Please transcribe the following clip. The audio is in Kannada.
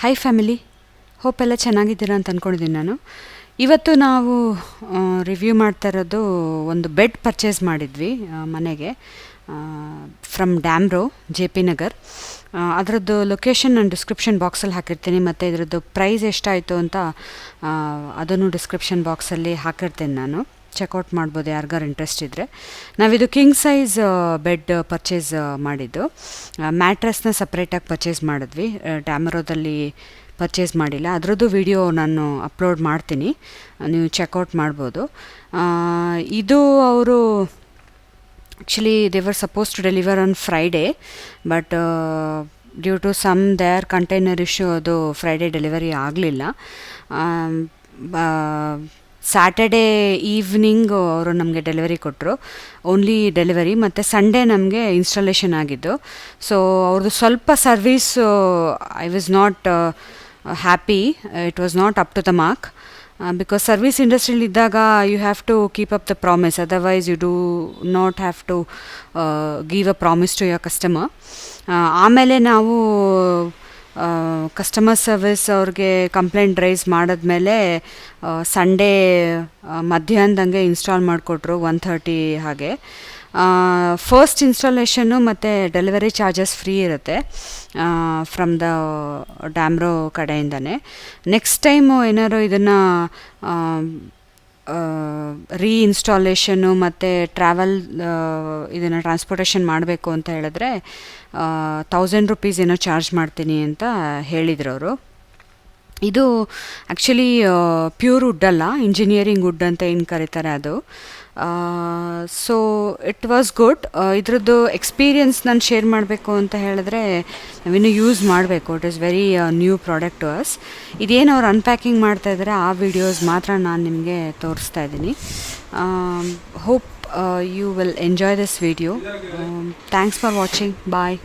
ಹಾಯ್ ಫ್ಯಾಮಿಲಿ, ಹೋಪ್ ಎಲ್ಲ ಚೆನ್ನಾಗಿದ್ದೀರಾ ಅಂತ ಅಂದ್ಕೊಂಡಿದ್ದೀನಿ ನಾನು. ಇವತ್ತು ನಾವು ರಿವ್ಯೂ ಮಾಡ್ತಾ ಇರೋದು ಒಂದು ಬೆಡ್ ಪರ್ಚೇಸ್ ಮಾಡಿದ್ವಿ ಮನೆಗೆ ಫ್ರಮ್ ಡ್ಯಾಮ್ರೋ JP ನಗರ್. ಅದರದ್ದು ಲೊಕೇಶನ್ ನಾನು ಡಿಸ್ಕ್ರಿಪ್ಷನ್ ಬಾಕ್ಸಲ್ಲಿ ಹಾಕಿರ್ತೀನಿ, ಮತ್ತು ಇದರದ್ದು ಪ್ರೈಸ್ ಎಷ್ಟಾಯಿತು ಅಂತ ಅದನ್ನು ಡಿಸ್ಕ್ರಿಪ್ಷನ್ ಬಾಕ್ಸಲ್ಲಿ ಹಾಕಿರ್ತೇನೆ. ನಾನು ಚೆಕ್ಔಟ್ ಮಾಡ್ಬೋದು ಯಾರಿಗಾರು ಇಂಟ್ರೆಸ್ಟ್ ಇದ್ದರೆ. ನಾವಿದು ಕಿಂಗ್ ಸೈಜ್ ಬೆಡ್ ಪರ್ಚೇಸ್ ಮಾಡಿದ್ದು. ಮ್ಯಾಟ್ರಸ್ನ ಸಪ್ರೇಟಾಗಿ ಪರ್ಚೇಸ್ ಮಾಡಿದ್ವಿ, ಡ್ಯಾಮರೋದಲ್ಲಿ ಪರ್ಚೇಸ್ ಮಾಡಿಲ್ಲ. ಅದರದ್ದು ವಿಡಿಯೋ ನಾನು ಅಪ್ಲೋಡ್ ಮಾಡ್ತೀನಿ, ನೀವು ಚೆಕ್ಔಟ್ ಮಾಡ್ಬೋದು. ಇದು ಅವರು actually they were suppose to deliver on Friday, but due to some their container issue ಅದು ಫ್ರೈಡೇ ಡೆಲಿವರಿ ಆಗಲಿಲ್ಲ. ಸ್ಯಾಟರ್ಡೇ ಈವ್ನಿಂಗ್ ಅವರು ನಮಗೆ ಡೆಲಿವರಿ ಕೊಟ್ಟರು, ಓನ್ಲಿ ಡೆಲಿವರಿ, ಮತ್ತು ಸಂಡೇ ನಮಗೆ ಇನ್ಸ್ಟಾಲೇಷನ್ ಆಗಿದ್ದು. ಸೊ ಅವ್ರದ್ದು ಸ್ವಲ್ಪ service I was not happy, it was not up to the mark. Because service ಇಂಡಸ್ಟ್ರಿಯಲ್ಲಿ ಇದ್ದಾಗ you have to keep up the promise, otherwise you do not have to give a promise to your customer. ಆಮೇಲೆ ನಾವು ಕಸ್ಟಮರ್ ಸರ್ವಿಸ್ ಅವ್ರಿಗೆ ಕಂಪ್ಲೇಂಟ್ ರೈಸ್ ಮಾಡಿದ್ಮೇಲೆ ಸಂಡೇ ಮಧ್ಯಾಹ್ನದಂಗೆ ಇನ್ಸ್ಟಾಲ್ ಮಾಡಿಕೊಟ್ರು 1:30 ಹಾಗೆ. ಫಸ್ಟ್ ಇನ್ಸ್ಟಾಲೇಷನ್ನು ಮತ್ತು ಡೆಲಿವರಿ ಚಾರ್ಜಸ್ ಫ್ರೀ ಇರುತ್ತೆ ಫ್ರಮ್ ದ ಡ್ಯಾಮ್ರೋ ಕಡೆಯಿಂದನೇ. ನೆಕ್ಸ್ಟ್ ಟೈಮು ಏನಾದ್ರು ಇದನ್ನು ರೀಇನ್ಸ್ಟಾಲೇಷನ್ನು ಮತ್ತು ಟ್ರಾವೆಲ್ ಇದನ್ನು ಟ್ರಾನ್ಸ್ಪೋರ್ಟೇಷನ್ ಮಾಡಬೇಕು ಅಂತ ಹೇಳಿದ್ರೆ 1000 ರೂಪೀಸ್ ಏನೋ ಚಾರ್ಜ್ ಮಾಡ್ತೀನಿ ಅಂತ ಹೇಳಿದರು ಅವರು. ಇದು ಆ್ಯಕ್ಚುಲಿ ಪ್ಯೂರ್ ವುಡ್ ಅಲ್ಲ, ಇಂಜಿನಿಯರಿಂಗ್ ವುಡ್ ಅಂತ ಏನು ಕರೀತಾರೆ ಅದು. So it was good. ಇದ್ರದ್ದು ಎಕ್ಸ್ಪೀರಿಯನ್ಸ್ ನಾನು ಶೇರ್ ಮಾಡಬೇಕು ಅಂತ ಹೇಳಿದ್ರೆ ನಾವಿನ್ನೂ ಯೂಸ್ ಮಾಡಬೇಕು. It is very new product to us. ಇದೇನು ಅವ್ರು ಅನ್ಪ್ಯಾಕಿಂಗ್ ಮಾಡ್ತಾಯಿದ್ದಾರೆ ಆ ವಿಡಿಯೋಸ್ ಮಾತ್ರ ನಾನು ನಿಮಗೆ ತೋರಿಸ್ತಾ ಇದ್ದೀನಿ. Hope you will enjoy this video. Thanks for watching. Bye.